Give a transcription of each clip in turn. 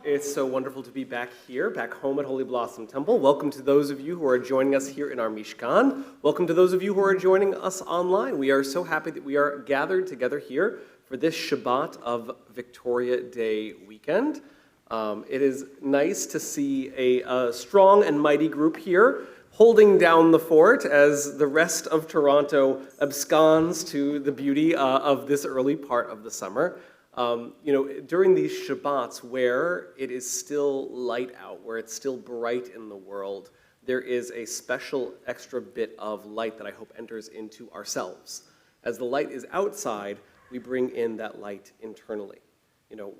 It's so wonderful to be back here, back home at Holy Blossom Temple. Welcome to those of you who are joining us here in our Mishkan. Welcome to those of you who are joining us online. We are so happy that we are gathered together here for this Shabbat of Victoria Day weekend. It is nice to see a strong and mighty group here holding down the fort as the rest of Toronto absconds to the beauty of this early part of the summer. During these Shabbats where it is still light out, where it's still bright in the world, there is a special extra bit of light that I hope enters into ourselves. As the light is outside, we bring in that light internally.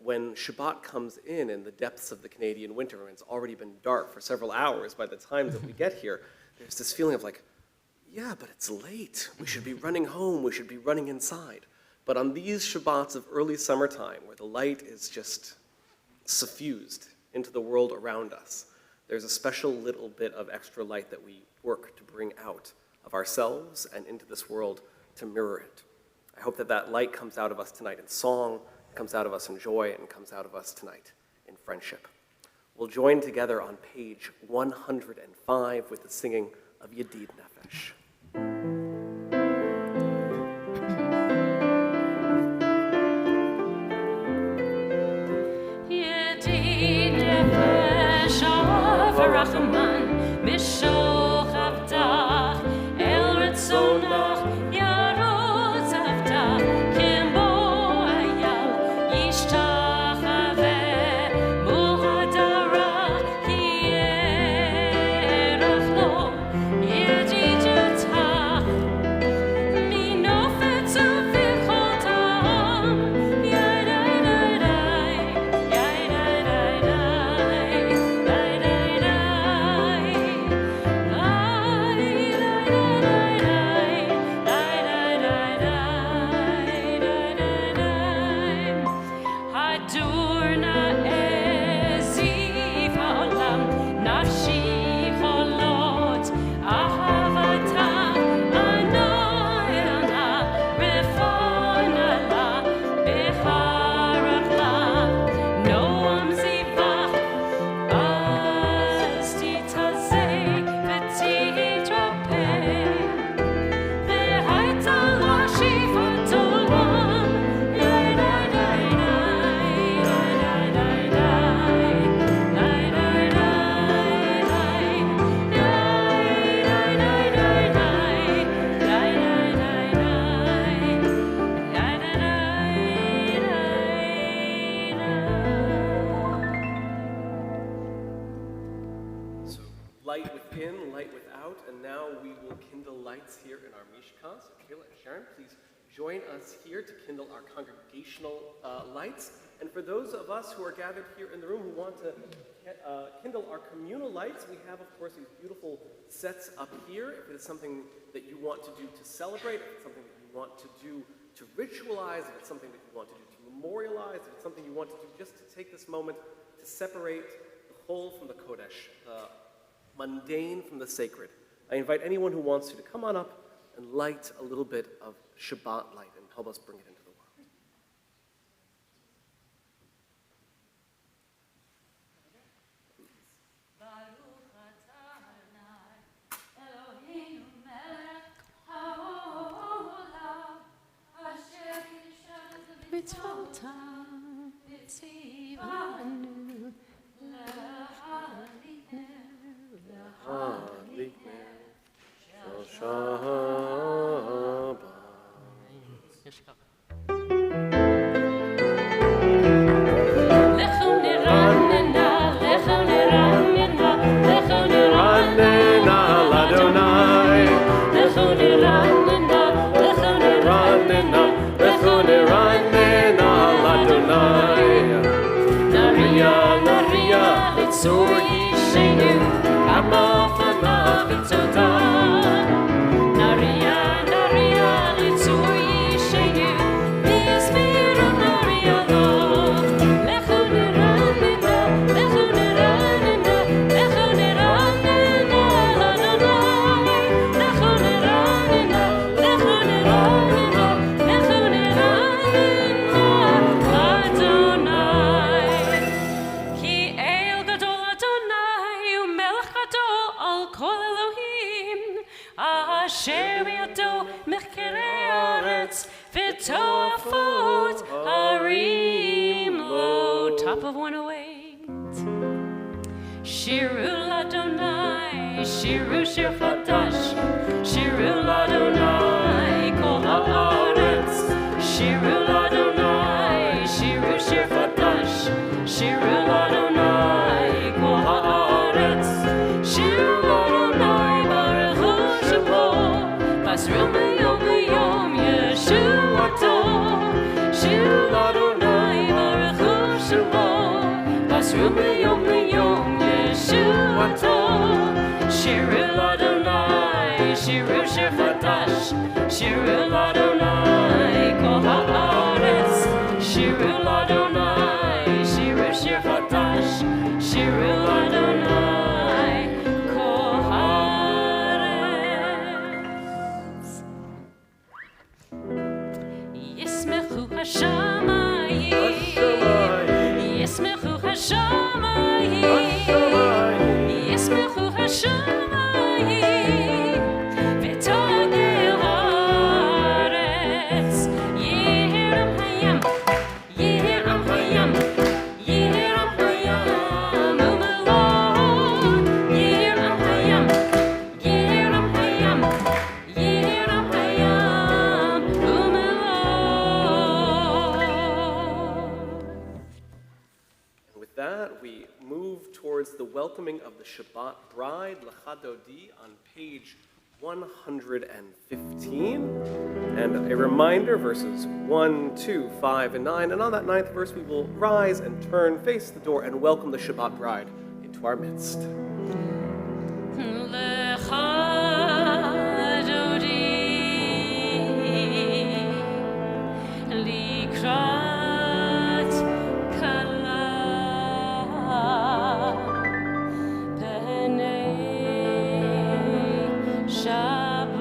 When Shabbat comes in the depths of the Canadian winter, and it's already been dark for several hours by the time that we get here, there's this feeling of yeah, but it's late. We should be running home. We should be running inside. But on these Shabbats of early summertime, where the light is just suffused into the world around us, there's a special little bit of extra light that we work to bring out of ourselves and into this world to mirror it. I hope that that light comes out of us tonight in song, comes out of us in joy, and comes out of us tonight in friendship. We'll join together on page 105 with the singing of Yedid Nefesh. Rachman, Mishoch Avdach, El Ratzonach, Yarotz Avdach, Kimbo Ayal, Yishtachaveh, Muhadara, Hierach Lo, Yedidut light within, light without, and now we will kindle lights here in our Mishkan. So Kayla and Sharon, please join us here to kindle our congregational lights. And for those of us who are gathered here in the room who want to kindle our communal lights, we have, of course, these beautiful sets up here. If it is something that you want to do to celebrate, if it's something that you want to do to ritualize, if it's something that you want to do to memorialize, if it's something you want to do just to take this moment to separate the whole from the Kodesh, the mundane from the sacred. I invite anyone who wants to come on up and light a little bit of Shabbat light and help us bring it into the world. The welcoming of the Shabbat bride, Lecha Dodi, on page 115. And a reminder, verses 1, 2, 5, and 9. And on that 9th verse, we will rise and turn, face the door, and welcome the Shabbat bride into our midst. Lecha Dodi, Likrat Shmo echad,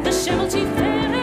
Hashem al tiferet.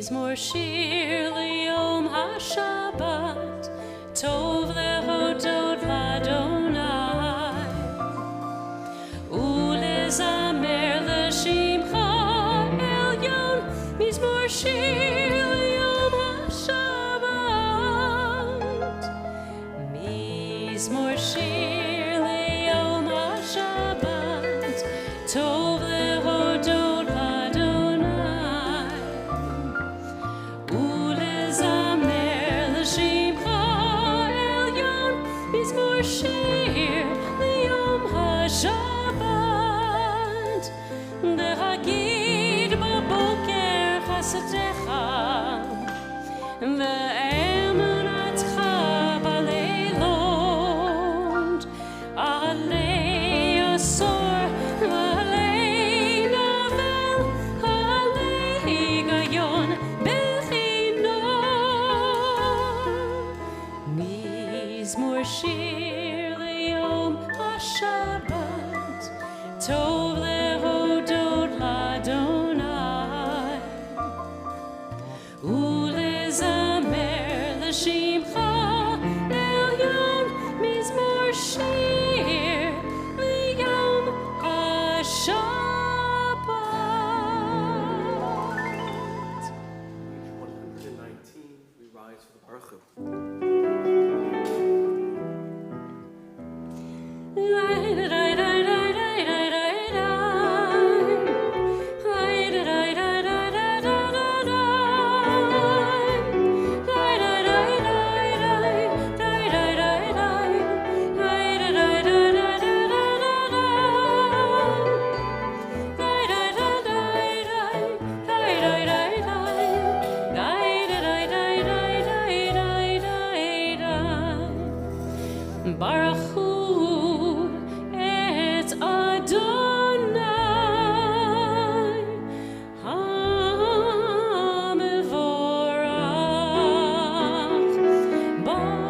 Mizmor shir liyom haShabbat, tov lehodot l'Adonai, ulezamer l'shimcha elyon. Mizmor shir liyom haShabbat, Mizmor shir liyom haShabbat, tov lehodot l'Adonai, ulezamer l'shimcha elyon. Mizmor shir liyom haShabbat, להגיד בבוקר חסדיך ואמונתך בלילות, עלי עשור ועלי נבל, עלי היגיון בחינו. מזמור שיר ליום השבת, טוב להודות לאדוני, ולזמר לשמך עליון. מזמור שיר ליום השבת. 119, we rise for the Baruch Hu. Baruch Hu et Adonai HaMevorach, Baruch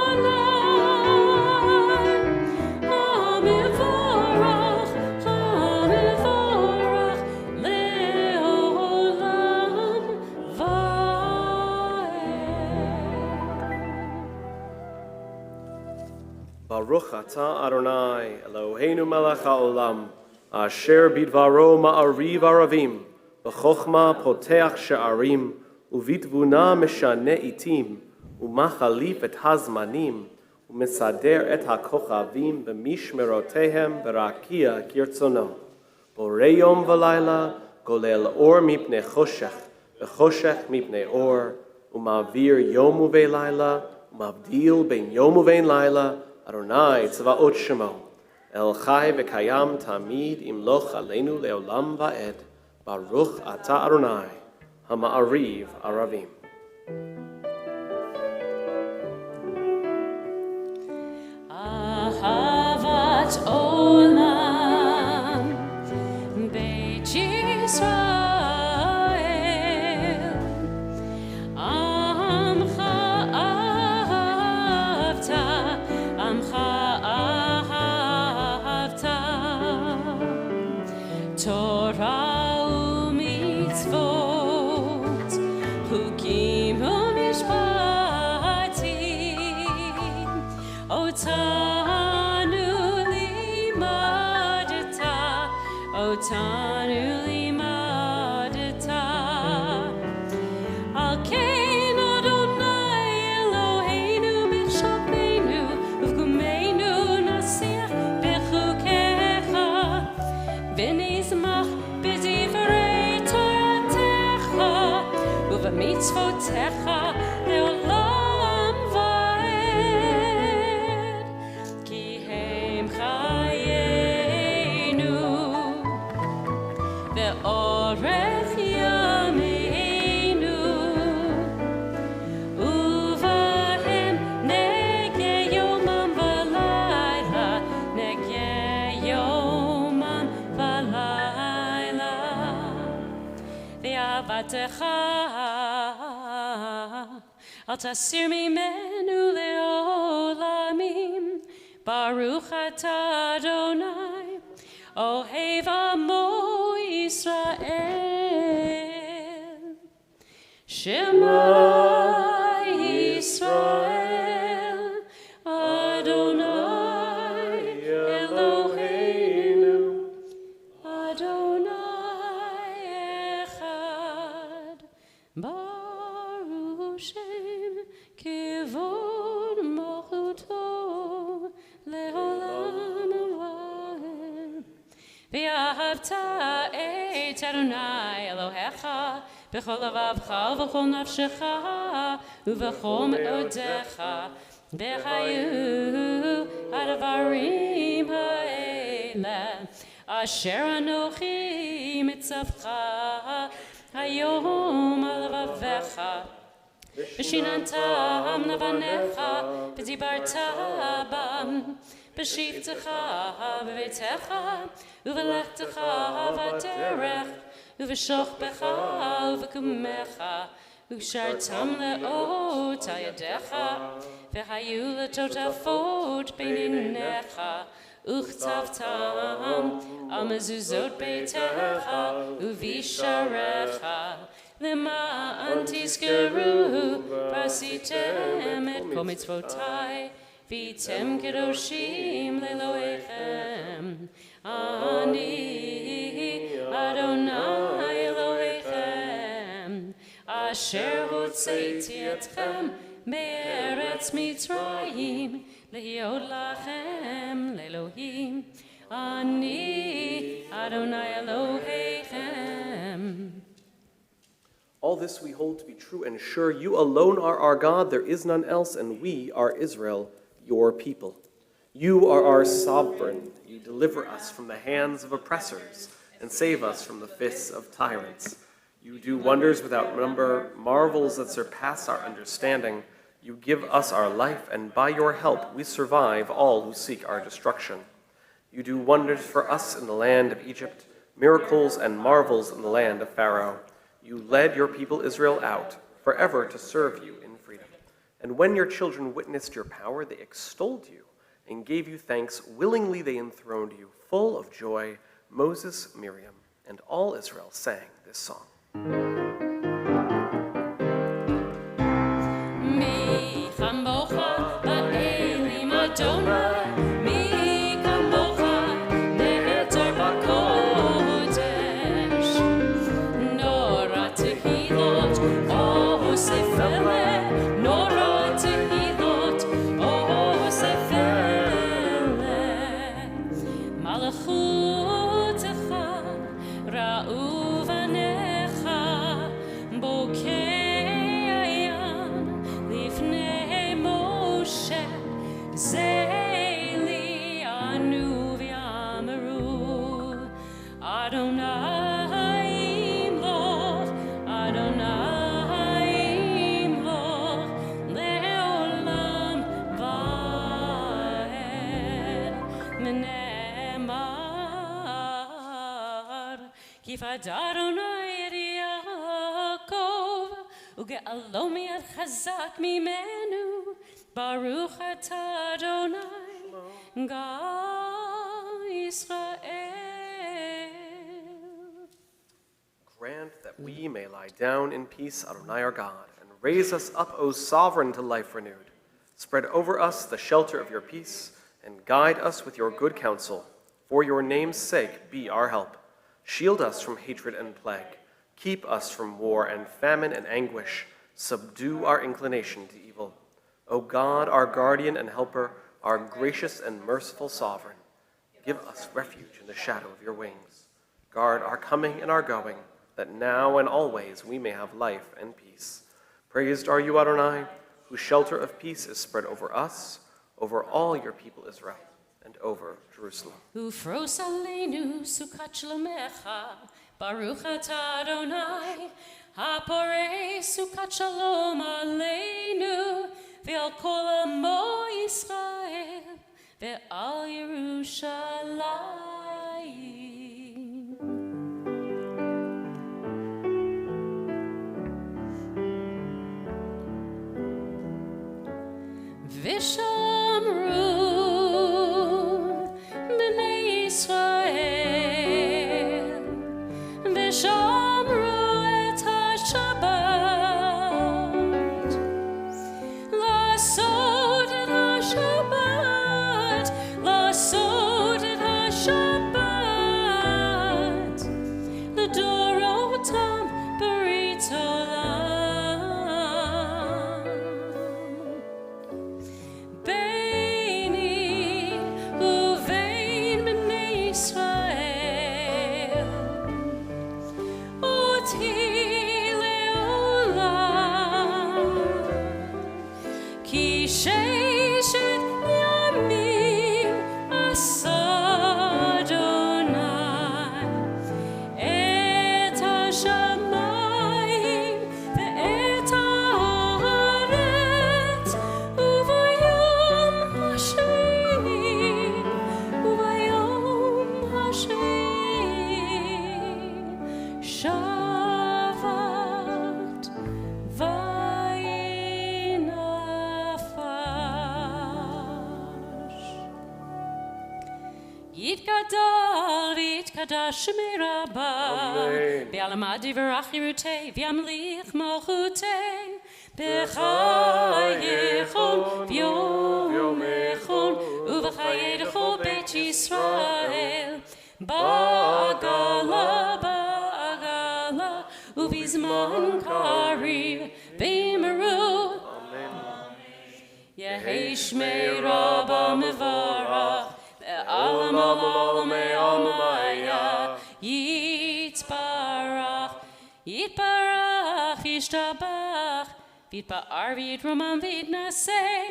Adonai HaMevorach, HaMevorach le'olam va'ed. Baruch atah Adonai, Eloheinu melech haolam, asher bidvaro ma'ariv aravim, b'chochma poteach she'arim, uvitvuna meshane itim, umachalif et hazmanim, umesader et hakochavim b'mishmerotehem b'rakia kirtzono. Borei yom v'layla, golel or mipnei choshech, v'choshech mipnei or, umavir yom uvelayla, umavdil ben yom uvein layla, Adonai tzvaot shemo, El chai v'kayam tamid imloch aleinu leolam va'ed, Baruch atah Adonai, hama'ariv aravim. Ahavat olam Beit Yisrael, Amcha ahavta, Amcha ahavta, Torah u'mitzvot, Chukim u'mishpatim, Otanu limadata, Otanu limadata. Al kein Adonai Eloheinu b'shalpeinu, uvkumeinu nasiach b'chukecha, v'nizmach b'divrei Toratecha, uv'mitzvotecha le'olam va'ed. Ki hem chayenu ve'orech yameinu, uvahem nege yomam v'layla, nege yomam v'layla. Ve'avatecha al tasir mimenu le'olamim, Baruch atah Adonai, Ohev Amo Yisrael. Shema Yisrael, Adonai Eloheinu, Adonai Echad, Baruch Shem Kivod Malchuto Leolam Avadim. V'ahavta et Adonai Elohecha b'chol lavavcha v'chol nafshecha uv'chol me'odecha v'chayu advarim ha'ele asher anochi mitzavcha hayom al lavavecha v'shinantam lavanecha v'dibarta bam b'shivtecha b'veitecha uv'lechtecha v'derech uv'shochbecha uv'kumecha uv'shartam le'ot ayadecha v'hayu l'totafot beinecha uchtavtam al mezuzot beitecha uv'isharecha למען תזכרו ועשיתם את כל מצוותיי והייתם קדושים לאלוהיכם. אני אדוני אלוהיכם אשר הוצאתי אתכם מארץ מצרים להיות לכם לאלוהים. אני אדוני אלוהיכם. All this we hold to be true and sure. You alone are our God, there is none else, and we are Israel, your people. You are our sovereign. You deliver us from the hands of oppressors and save us from the fists of tyrants. You do wonders without number, marvels that surpass our understanding. You give us our life, and by your help we survive all who seek our destruction. You do wonders for us in the land of Egypt, miracles and marvels in the land of Pharaoh. You led your people Israel out, forever to serve you in freedom. And when your children witnessed your power, they extolled you and gave you thanks. Willingly they enthroned you, full of joy. Moses, Miriam, and all Israel sang this song. Mi chamocha ba'elim Adonai, mi chamocha ne'etar b'kodesh. Nora tehilot, oh sefele, nora tehilot, oh sefele. Malachutecha ra'u vanecha, bokei ayam lifnei Moshe, zeli anu v'yamaru. Adonai imloch, Adonai imloch, le'olam va'ed. Menemar, kifad Adonai et Yaakov, uge'alo mi'ad chazak mimenu. Baruch atah Adonai, God Israel. Grant that we may lie down in peace, Adonai our God, and raise us up, O sovereign, to life renewed. Spread over us the shelter of your peace, and guide us with your good counsel. For your name's sake, be our help. Shield us from hatred and plague. Keep us from war and famine and anguish. Subdue our inclination to evil. O God, our guardian and helper, our gracious and merciful sovereign, give us refuge in the shadow of your wings. Guard our coming and our going, that now and always we may have life and peace. Praised are you, Adonai, whose shelter of peace is spread over us, over all your people Israel, and over Jerusalem. Ufros aleinu sukat shlomecha, Baruch atah Adonai, haporei sukat shalom aleinu, ve'al kol amo Yisrael, ve'al Yerushalayim. Vishamru Kadash Shemei Rabbah. Be'alamad Yivarach Yerutei, V'yamlich Malchutei. B'chayechon, v'yomechon, u'v'chayedechol Beit Yisrael. Ba'agala, u'v'zman kariv, v'yimeru. Yehi Shmei Rabbah mevarach, ve'alam alamei almaya, yitbarach, yishtabach, v'yitba'ar v'yitromam v'yitnaseh,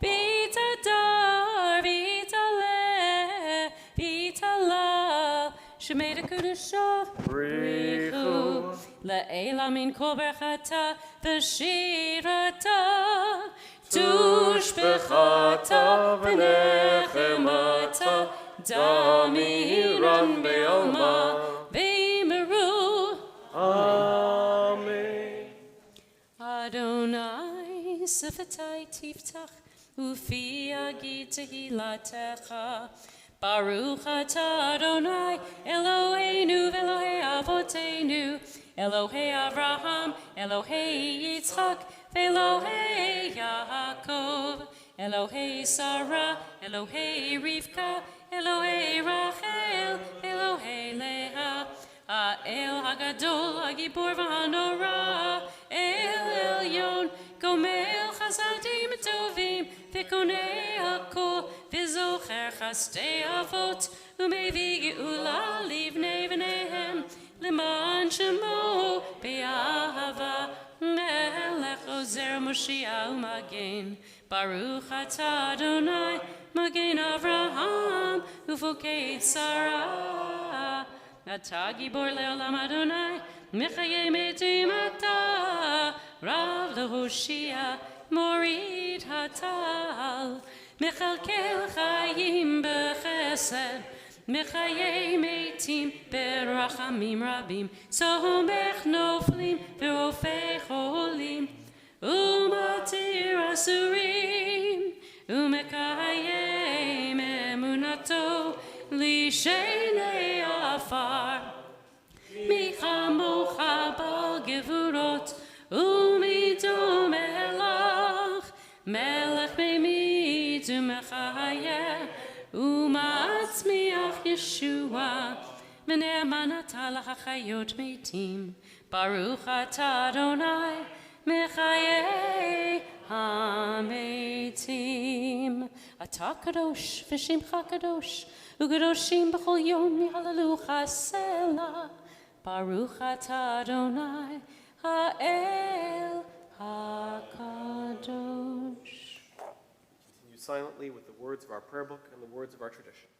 v'yitadar, v'yitaleh, v'yitalal, Shemei Kedushav, Brichu, Le'ela min kol berchata, v'shirata, Tushbechata, v'nechemata, Damiran be'alma, v'yimeru. Amen. Adonai, Sefetai tiftach, ufi agid tehilatecha. Baruch atah Adonai, Eloheinu v'Elohei Avoteinu, Elohei Avraham, Elohei Yitzchak, v'Elohei Yaakov, Elohei Sarah, Elohei Rivka, Elohei Rachel, Elohei Leah, Ha'el Hagadol, Hagibor v'Hanora, El Elyon, Gomel Chasadim Tovim, V'konei Hakol, V'zocher Chastei Avot, U'mevi Geula Livnei V'nehem, L'man Shemo Be'ahava, Melech Ozer Moshiach U'Magen, Baruch atah Adonai, Magen Avraham, U'fokei Sarah, Atah Gibor Le'olam Adonai, Mechayei Metim atah, Rav LeHoshia, Morid Hatal, Mechalkel Chayim Bechesed, Mechayei Metim Berachamim Rabim, Somech Noflim Ve'ofei Cholim, Umatir Asurim, Umekayem Emunato, Lishenei Afar, Michamocha Bal Gevurot, Umidom Melach, Melech Beimit Umechayeh, Umatzmiach Yeshua, V'ne'emanata l'chayot metim, Baruch atah Adonai, Mechayeh hametim. Atah kadosh v'shimcha kadosh, u'kadoshim b'chol yom yihalalucha selah. Baruch atah Adonai, ha'el hakadosh. Continue silently with the words of our prayer book and the words of our tradition.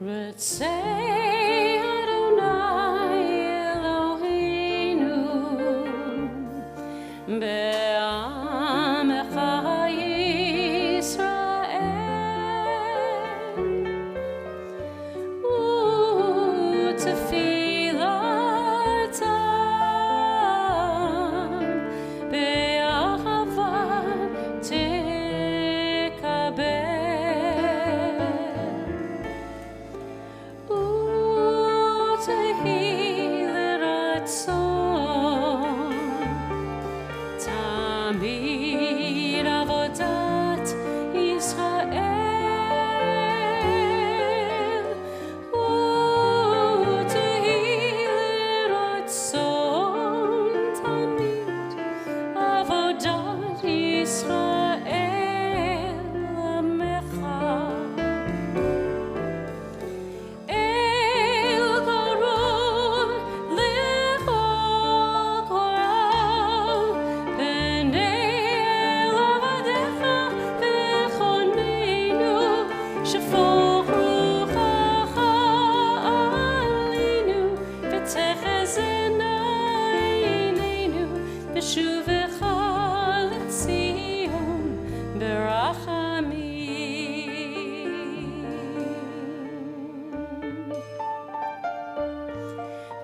Ritzei Adonai Eloheinu Be'amecha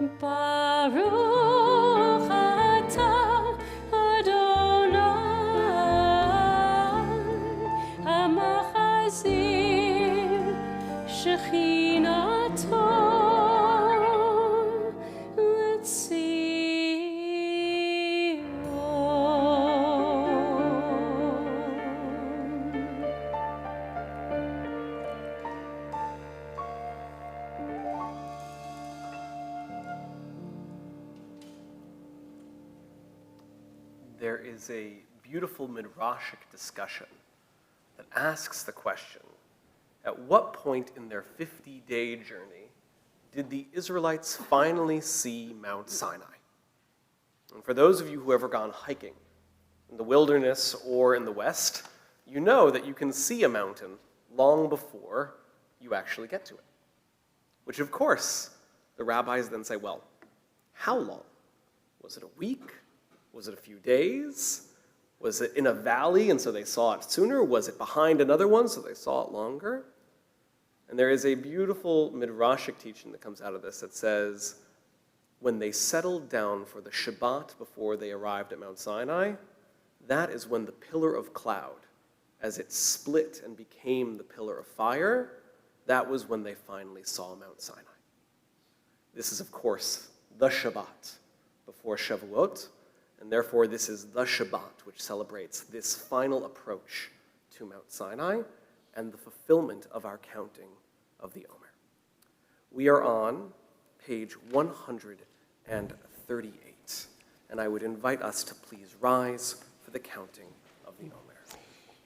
Baruch atah Adonai Hamachazir Shechinato Letzion. There is a beautiful midrashic discussion that asks the question, at what point in their 50-day journey did the Israelites finally see Mount Sinai? And for those of you who have ever gone hiking in the wilderness or in the West, you know that you can see a mountain long before you actually get to it. Which, of course, the rabbis then say, well, how long? Was it a week? Was it a few days? Was it in a valley and so they saw it sooner? Was it behind another one so they saw it longer? And there is a beautiful midrashic teaching that comes out of this that says, when they settled down for the Shabbat before they arrived at Mount Sinai, that is when the pillar of cloud, as it split and became the pillar of fire, that was when they finally saw Mount Sinai. This is, of course, the Shabbat before Shavuot, and therefore this is the Shabbat, which celebrates this final approach to Mount Sinai and the fulfillment of our counting of the Omer. We are on page 138, and I would invite us to please rise for the counting of the Omer.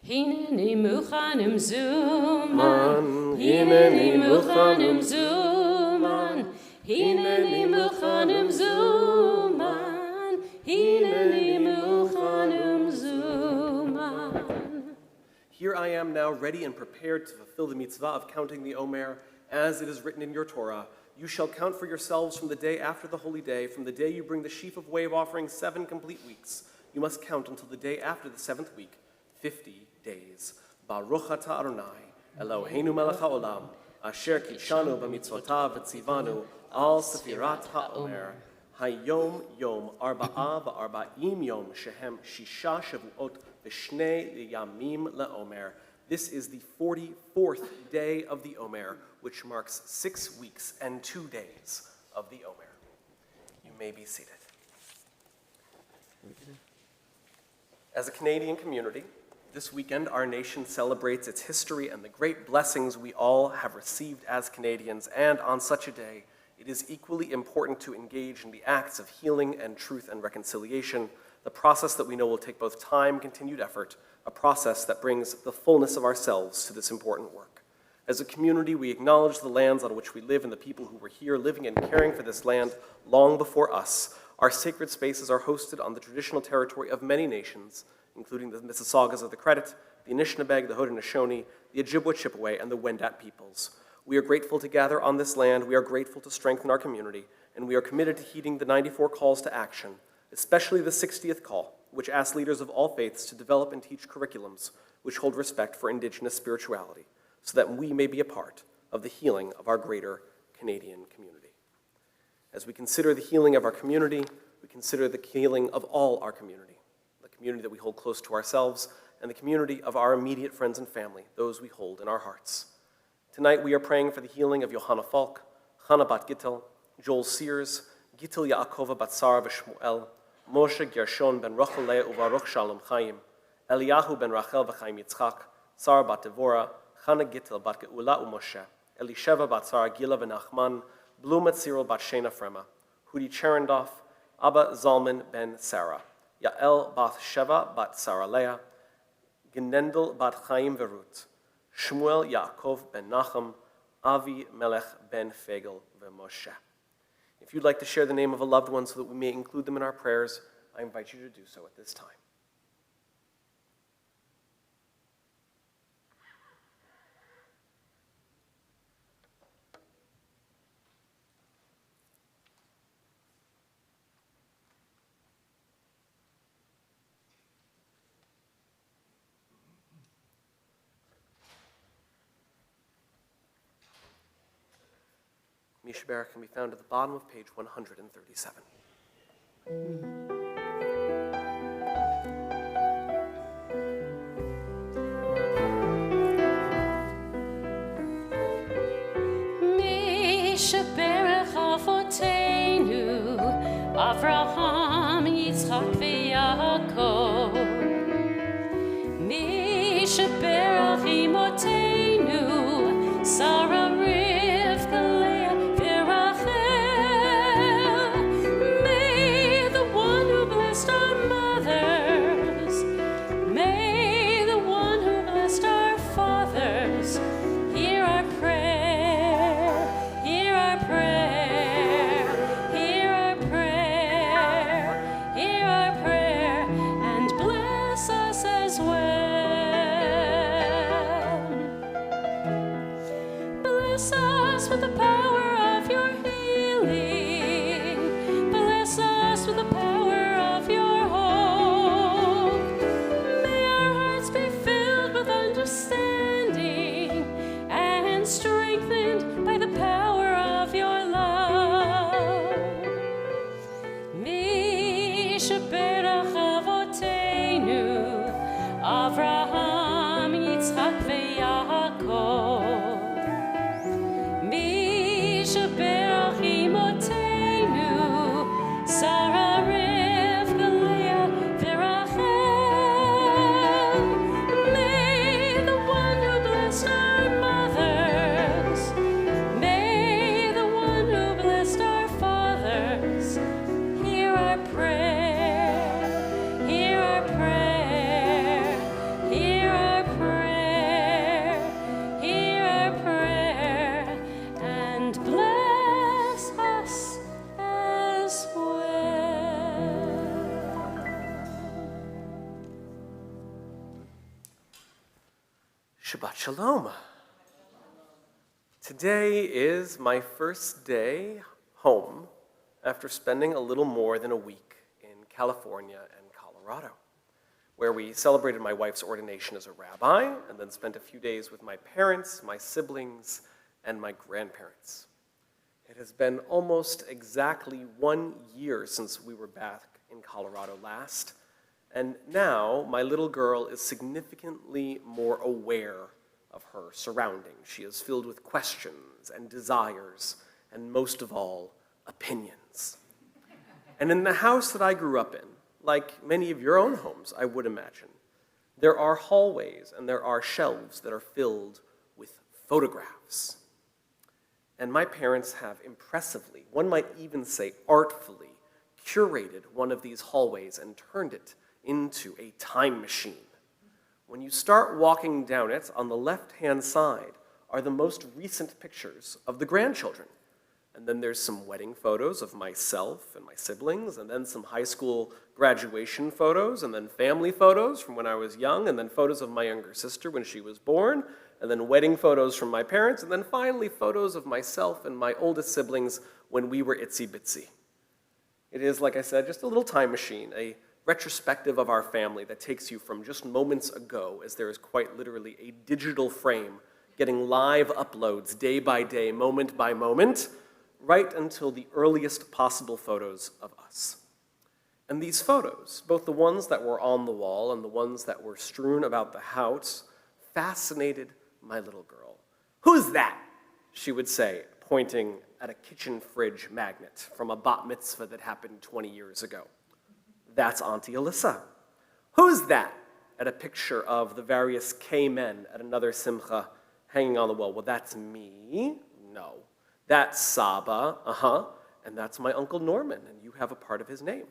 Hineni muchanim zuman, hineni muchanim zuman, hineni muchanim zuman, hineni muchanim zuman. Here I am now ready and prepared to fulfill the mitzvah of counting the Omer, as it is written in your Torah. You shall count for yourselves from the day after the holy day, from the day you bring the sheaf of wave offering 7 complete weeks. You must count until the day after the 7th week, 50 days. Baruch atah Adonai, Eloheinu melech haolam, asher kidshanu b'mitzvotav v'tzivanu al sefirat ha'omer. Hayom yom arba'a v'arba'im yom shehem shisha shavuot v'shnei yamim le'omer. This is the 44th day of the Omer, which marks 6 weeks and 2 days of the Omer. You may be seated. As a Canadian community, this weekend our nation celebrates its history and the great blessings we all have received as Canadians, and on such a day, it is equally important to engage in the acts of healing and truth and reconciliation, the process that we know will take both time and continued effort, a process that brings the fullness of ourselves to this important work. As a community, we acknowledge the lands on which we live and the people who were here living and caring for this land long before us. Our sacred spaces are hosted on the traditional territory of many nations, including the Mississaugas of the Credit, the Anishinabeg, the Haudenosaunee, the Ojibwa-Chippewa, and the Wendat peoples. We are grateful to gather on this land, we are grateful to strengthen our community, and we are committed to heeding the 94 calls to action, especially the 60th call, which asks leaders of all faiths to develop and teach curriculums which hold respect for Indigenous spirituality, so that we may be a part of the healing of our greater Canadian community. As we consider the healing of our community, we consider the healing of all our community, the community that we hold close to ourselves, and the community of our immediate friends and family, those we hold in our hearts. Tonight we are praying for the healing of Johanna Falk, Chana bat Gittel, Joel Sears, Gittel Yaakova bat Sarah v'Shmuel, Moshe Gershon ben Rachel Leah uvaruch Shalom Chaim, Eliyahu ben Rachel v'Chaim Yitzchak, Sarah bat Devorah, Chana Gittel bat Geula uMoshe, Elisheva bat Sarah Gila v'Nachman, Blumet Cyril bat Shena Frema, Hudi Cherendoff, Abba Zalman ben Sarah, Yael bat Sheva bat Sarah Leah, Genendel bat Chaim v'Rut, Shmuel Yaakov ben Nachum, Avi Melech ben Fegel v'Moshe. If you'd like to share the name of a loved one so that we may include them in our prayers, I invite you to do so at this time. Mishaberach can be found at the bottom of page 137. Mishaberach Avotenu, Avraham, Yitzchak, v'Yaakov. Mishaberach Imotenu, Sarah, Rivka, Leah, v'Rachel. May the one who blessed our mothers, may the one who blessed our fathers, hear our prayer, hear our prayer, hear our prayer, hear our prayer, and bless us as well. Bless us with the power of your healing. Bless us with the power of your hope. May our hearts be filled with understanding and strengthened by the power of your love. Mishaberach Avotenu, Avraham, Yitzchak, v'Yaakov. Mishaberach Imotenu, Sarah, Rivka, Leah, v'Rachel. May the one who blessed our mothers, may the one who blessed our fathers, hear our prayer, hear our prayer, hear our prayer, hear our prayer, and bless us as well. Shabbat Shalom. Today is my first day home after spending a little more than a week in California and Colorado, where we celebrated my wife's ordination as a rabbi and then spent a few days with my parents, my siblings, and my grandparents. It has been almost exactly 1 year since we were back in Colorado last, and now my little girl is significantly more aware of her surroundings. She is filled with questions and desires, and most of all, opinions. And in the house that I grew up in, like many of your own homes, I would imagine, there are hallways and there are shelves that are filled with photographs. And my parents have impressively, one might even say artfully, curated one of these hallways and turned it into a time machine. When you start walking down it, on the left-hand side are the most recent pictures of the grandchildren. And then there's some wedding photos of myself and my siblings, and then some high school graduation photos, and then family photos from when I was young, and then photos of my younger sister when she was born, and then wedding photos from my parents, and then finally photos of myself and my oldest siblings when we were itsy-bitsy. It is, like I said, just a little time machine, a retrospective of our family that takes you from just moments ago, as there is quite literally a digital frame getting live uploads day by day, moment by moment, right until the earliest possible photos of us. And these photos, both the ones that were on the wall and the ones that were strewn about the house, fascinated my little girl. "Who's that?" she would say, pointing at a kitchen fridge magnet from a bat mitzvah that happened 20 years ago. "That's Auntie Alyssa." "Who's that?" at a picture of the various K-men at another simcha hanging on the wall. "Well, that's me." "No. That's Saba." "And that's my Uncle Norman, and you have a part of his name."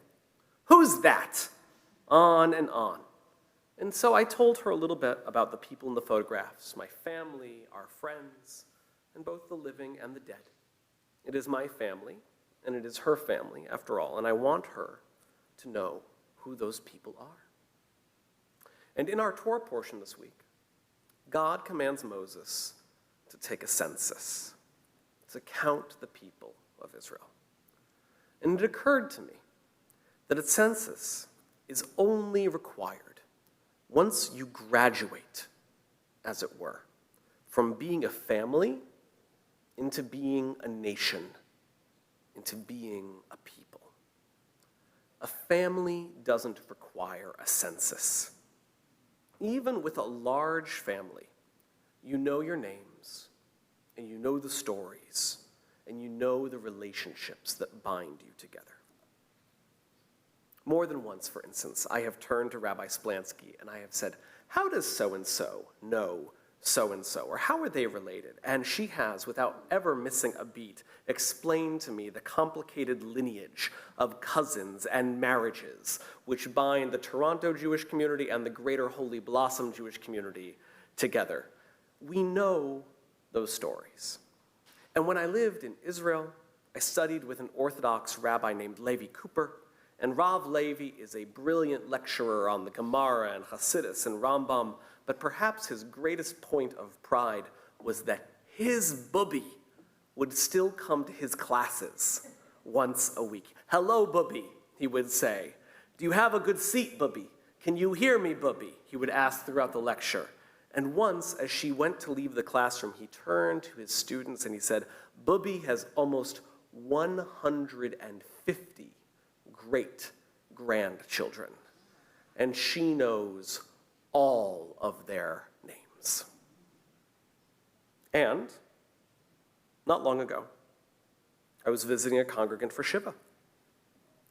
"Who's that?" On and on. And so I told her a little bit about the people in the photographs, my family, our friends, and both the living and the dead. It is my family, and it is her family, after all, and I want her to know who those people are. And in our Torah portion this week, God commands Moses to take a census, to count the people of Israel. And it occurred to me that a census is only required once you graduate, as it were, from being a family into being a nation, into being a people. A family doesn't require a census. Even with a large family, you know your names, and you know the stories, and you know the relationships that bind you together. More than once, for instance, I have turned to Rabbi Splansky and I have said, how does so-and-so know so-and-so, or how are they related? And she has, without ever missing a beat, explained to me the complicated lineage of cousins and marriages which bind the Toronto Jewish community and the greater Holy Blossom Jewish community together. We know those stories. And when I lived in Israel, I studied with an Orthodox rabbi named Levi Cooper, and Rav Levi is a brilliant lecturer on the Gemara and Hasidus and Rambam, but perhaps his greatest point of pride was that his bubby would still come to his classes once a week. Hello, bubby, he would say. Do you have a good seat, bubby? Can you hear me, bubby? He would ask throughout the lecture. And once, as she went to leave the classroom, he turned to his students and he said, Bubby has almost 150 great-grandchildren, and she knows all of their names. And not long ago, I was visiting a congregant for Shiva,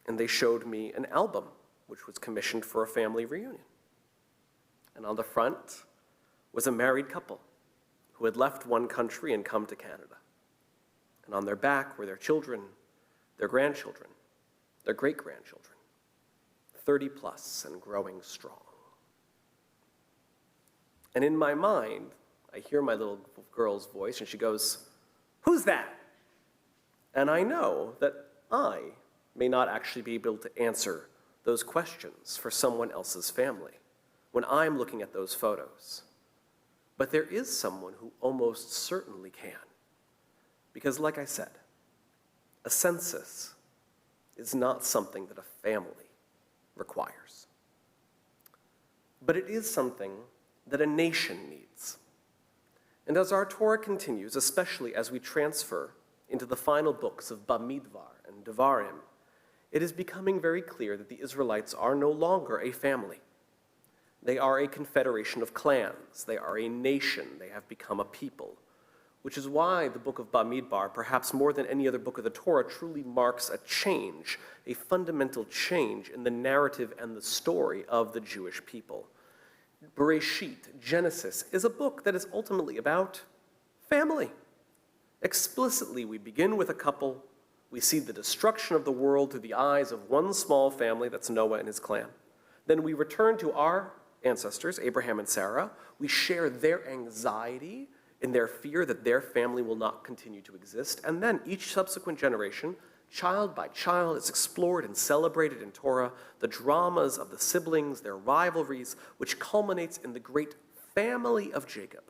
and they showed me an album which was commissioned for a family reunion. And on the front was a married couple who had left one country and come to Canada. And on their back were their children, their grandchildren, their great-grandchildren, 30 plus and growing strong. And in my mind, I hear my little girl's voice, and she goes, "Who's that?" And I know that I may not actually be able to answer those questions for someone else's family when I'm looking at those photos. But there is someone who almost certainly can. Because like I said, a census is not something that a family requires. But it is something that a nation needs. And as our Torah continues, especially as we transfer into the final books of Bamidbar and Devarim, it is becoming very clear that the Israelites are no longer a family. They are a confederation of clans. They are a nation. They have become a people, which is why the book of Bamidbar, perhaps more than any other book of the Torah, truly marks a change, a fundamental change in the narrative and the story of the Jewish people. Bereshit, Genesis, is a book that is ultimately about family. Explicitly, we begin with a couple. We see the destruction of the world through the eyes of one small family, that's Noah and his clan. Then we return to our ancestors, Abraham and Sarah. We share their anxiety and their fear that their family will not continue to exist. And then each subsequent generation, child by child, is explored and celebrated in Torah, the dramas of the siblings, their rivalries, which culminates in the great family of Jacob,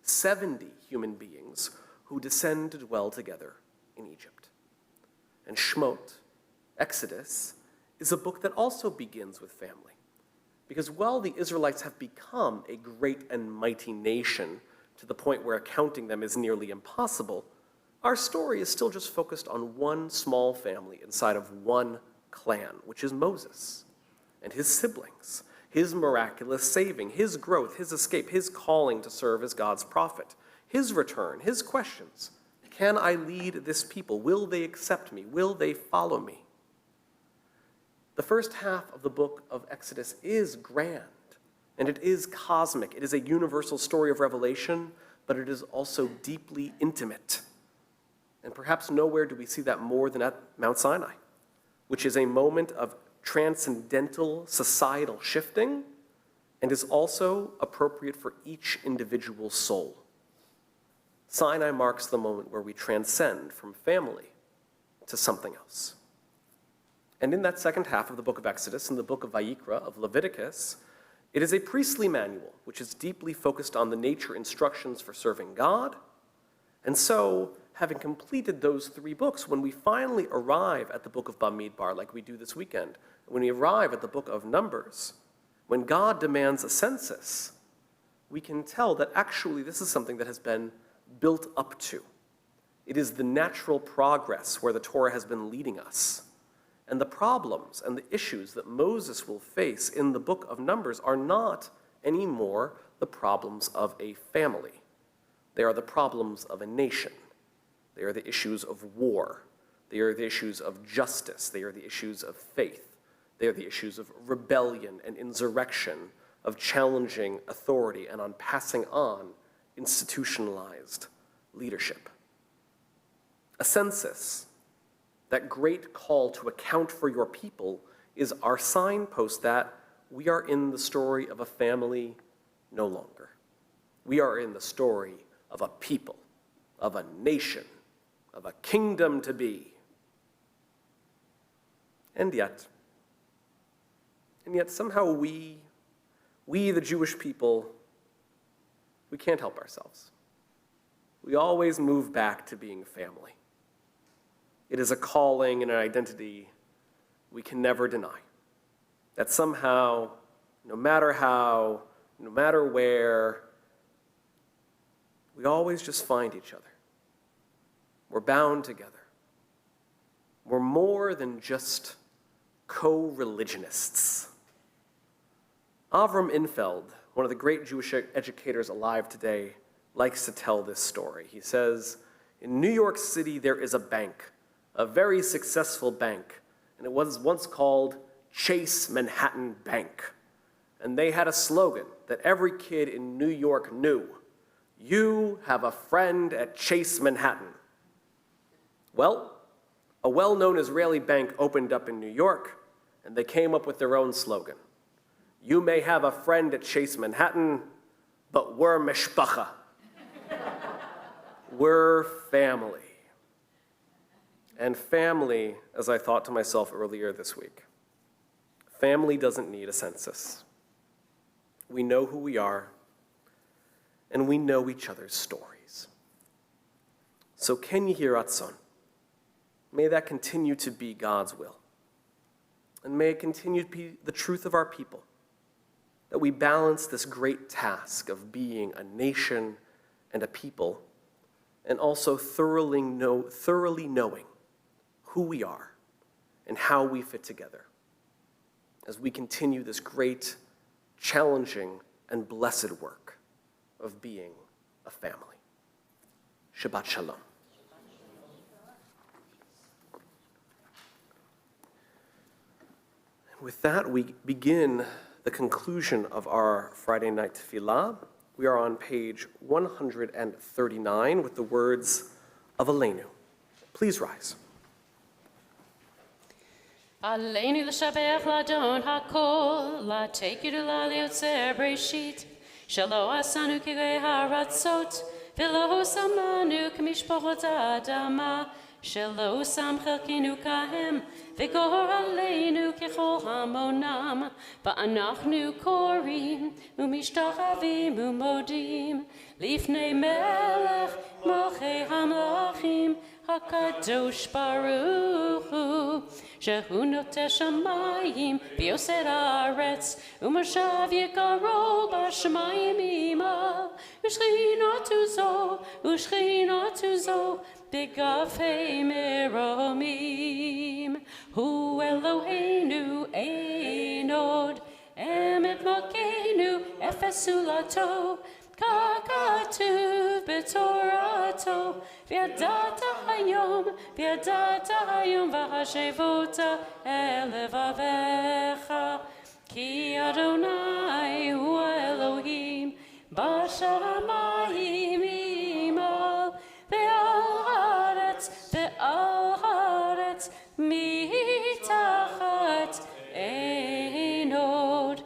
70 human beings who descend to dwell together in Egypt. And Shmot, Exodus, is a book that also begins with family. Because while the Israelites have become a great and mighty nation to the point where counting them is nearly impossible, our story is still just focused on one small family inside of one clan, which is Moses and his siblings, his miraculous saving, his growth, his escape, his calling to serve as God's prophet, his return, his questions. Can I lead this people? Will they accept me? Will they follow me? The first half of the book of Exodus is grand, and it is cosmic. It is a universal story of revelation, but it is also deeply intimate. And perhaps nowhere do we see that more than at Mount Sinai, which is a moment of transcendental societal shifting and is also appropriate for each individual soul. Sinai marks the moment where we transcend from family to something else. And in that second half of the book of Exodus, in the book of Vayikra, of Leviticus, it is a priestly manual, which is deeply focused on the nature instructions for serving God. And so, having completed those 3 books, when we finally arrive at the book of Bamidbar, like we do this weekend, when we arrive at the book of Numbers, when God demands a census, we can tell that actually this is something that has been built up to. It is the natural progress where the Torah has been leading us. And the problems and the issues that Moses will face in the book of Numbers are not anymore the problems of a family. They are the problems of a nation. They are the issues of war. They are the issues of justice. They are the issues of faith. They are the issues of rebellion and insurrection, of challenging authority and on passing on institutionalized leadership. A census, that great call to account for your people, is our signpost that we are in the story of a family no longer. We are in the story of a people, of a nation, of a kingdom to be. And yet somehow we, the Jewish people, we can't help ourselves. We always move back to being family. It is a calling and an identity we can never deny. That somehow, no matter how, no matter where, we always just find each other. We're bound together. We're more than just co-religionists. Avram Infeld, one of the great Jewish educators alive today, likes to tell this story. He says, in New York City, there is a bank, a very successful bank, and it was once called Chase Manhattan Bank. And they had a slogan that every kid in New York knew: you have a friend at Chase Manhattan. Well, a well-known Israeli bank opened up in New York, and they came up with their own slogan. You may have a friend at Chase Manhattan, but we're mishpacha. We're family. And family, as I thought to myself earlier this week, family doesn't need a census. We know who we are, and we know each other's stories. So ken yehi ratzon. May that continue to be God's will. And may it continue to be the truth of our people, that we balance this great task of being a nation and a people, and also thoroughly knowing who we are and how we fit together as we continue this great, challenging, and blessed work of being a family. Shabbat Shalom. With that, we begin the conclusion of our Friday night tefillah. We are on page 139 with the words of Aleinu. Please rise. Aleinu l'shabech l'adon hakol, l'tekidu l'yotzer breshit, shelo asanu k'gei haratzot, v'lo samanu k'mishpochot ha'adama, shelo sam chelkinu kahem, v'gor aleinu k'chol hamonam, v'anachnu korim, u'mishtachavim u'modim, lifnei melech malchei hamlachim, HaKadosh Baruch Hu, Shehu Noteh Shamayim V'Yoser Haaretz, U'Mashav Yikarol B'Shamayim Ima, U'Shchinatu Zo, B'Gafei Meromim. Hu Eloheinu Ein Od, Emet Malkeinu Efes Ulato, Kakatuv b'Torato, v'yadata hayom v'hashevota elevavecha, ki Adonai hu Elohim, b'shamayim imal, ve'al haaretz, mitachat ein od.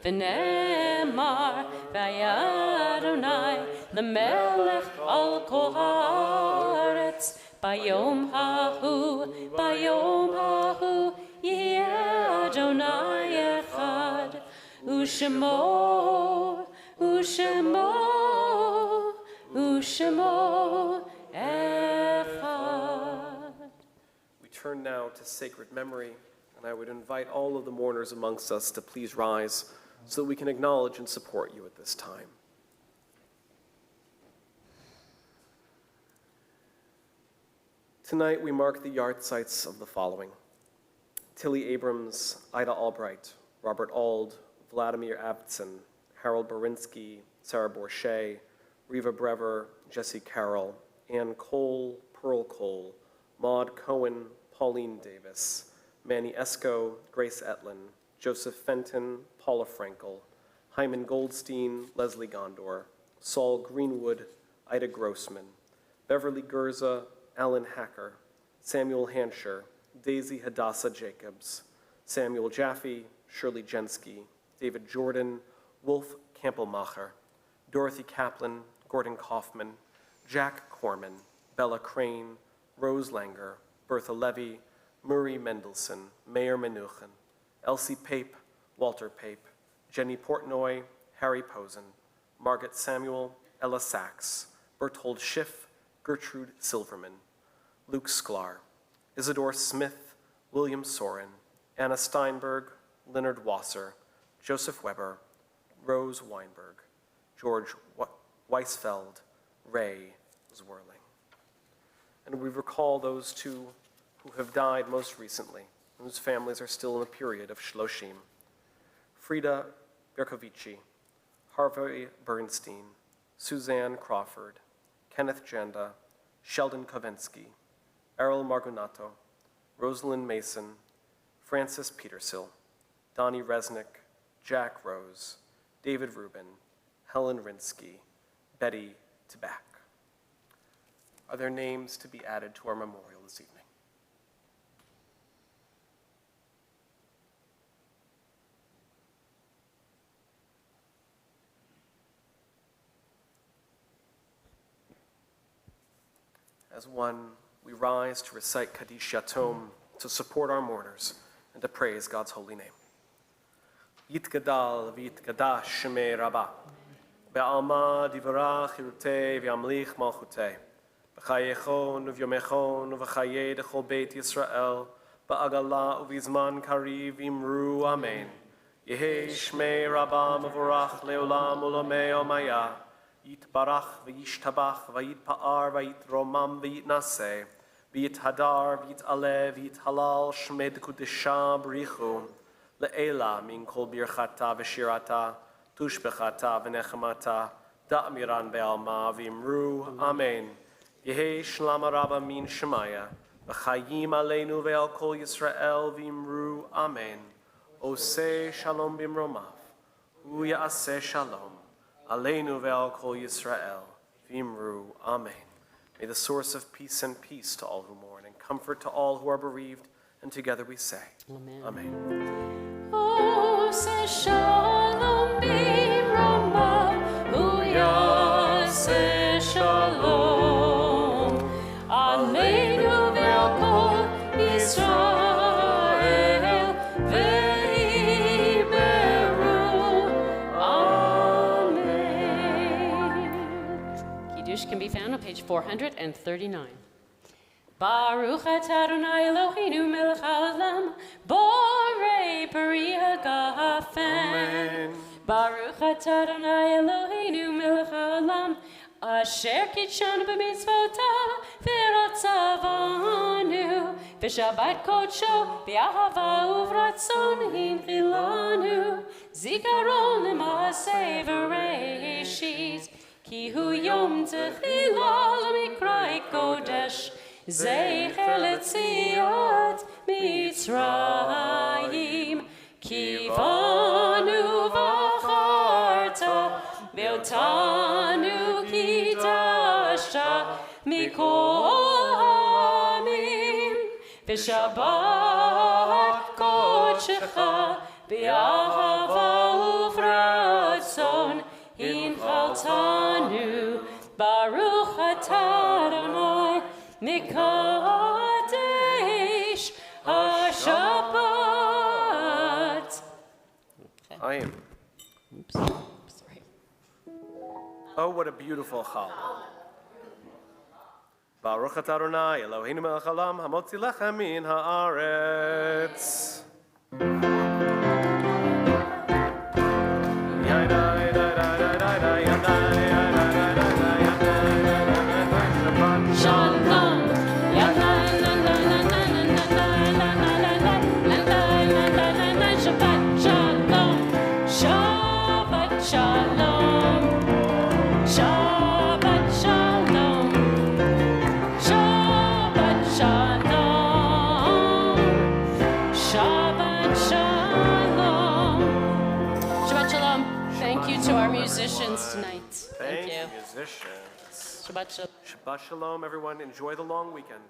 V'nemar v'yadonai l'melech al kol haaretz, bayom hahu yeh Adonai echad, u'shemo echad. We turn now to sacred memory, and I would invite all of the mourners amongst us to please rise so that we can acknowledge and support you at this time. Tonight we mark the yahrzeits of the following: Tilly Abrams, Ida Albright, Robert Auld, Vladimir Avtson, Harold Borinsky, Sarah Borchet, Reva Brever, Jesse Carroll, Ann Cole, Pearl Cole, Maud Cohen, Pauline Davis, Manny Esco, Grace Etlin, Joseph Fenton, Paula Frankel, Hyman Goldstein, Leslie Gondor, Saul Greenwood, Ida Grossman, Beverly Gurza, Alan Hacker, Samuel Hansher, Daisy Hadassah Jacobs, Samuel Jaffe, Shirley Jensky, David Jordan, Wolf Kampelmacher, Dorothy Kaplan, Gordon Kaufman, Jack Corman, Bella Crane, Rose Langer, Bertha Levy, Murray Mendelson, Mayor Menuchin, Elsie Pape, Walter Pape, Jenny Portnoy, Harry Posen, Margaret Samuel, Ella Sachs, Berthold Schiff, Gertrude Silverman, Luke Sklar, Isidore Smith, William Soren, Anna Steinberg, Leonard Wasser, Joseph Weber, Rose Weinberg, George Weisfeld, Ray Zwerling. And we recall those two who have died most recently, whose families are still in a period of shloshim: Frida Berkovici, Harvey Bernstein, Suzanne Crawford, Kenneth Janda, Sheldon Kovensky, Errol Margonato, Rosalind Mason, Francis Petersill, Donnie Resnick, Jack Rose, David Rubin, Helen Rinsky, Betty Tabak. Are there names to be added to our memorial this evening? As one, we rise to recite Kaddish Yatom, to support our mourners, and to praise God's holy name. Yitgadal v'yitgadash shemei Rabbah, be'alma divrach irutei v'yamlich malchutei, b'chayechon u'vyomechon u'v'chayei dechol beit Yisrael, ba'agala u'vizman kariv imru amen. Yehei shmei Rabbah mevorach leolam u'lamei omaya, Yitbarach v'yishtabach v'yitpa'ar v'yitromam v'yitnaseh, v'yithadar v'yit'aleh v'yithalal shmed kudesha b'richu, le'ela min kol birchata v'shirata, tushbechata v'nechemata, da'miran be'alma v'imru, amen. Yehei shlama rabba min shemaya, v'chayim aleinu ve'al kol Yisrael v'imru, amen. Oseh shalom b'imromav, hu ya'aseh shalom. Aleinu ve'al kol Yisrael, v'imru, amen. May the source of peace send peace to all who mourn, and comfort to all who are bereaved, and together we say, Amen. Amen. Oh, say shalom b'imromav, hu yaseh shalom. Aleinu ve'al kol Yisrael, can be found on page 439. Baruch atah Adonai Eloheinu melech haolam, borei peri hagafen. Baruch atah Adonai Eloheinu melech haolam, asher kitshanu b'mitzvotav v'ratzavanu, v'shabbat kodsho v'ahava uvratzon hinchilanu, zikaron l'maaseh v'reishis, Ki hu yom techila l'mikrai kodesh, zecher letziat Mitzrayim. Ki vanu v'acharta, ve'otanu kidashta, mikol ha'amim, v'shabbat kodshecha, v'ahava uvratzon, Inchaltanu, Baruch atah Adonai, Mikadesh HaShabbat. I am. Oops, sorry. Oh, what a beautiful chal. Baruch atah Adonai, Eloheinu melech haolam, hamotzi lechem min haaretz. Shalom, Yadai, tonight. Thank you. musicians. Shabbat shalom. Shabbat shalom, everyone. Enjoy the long weekend.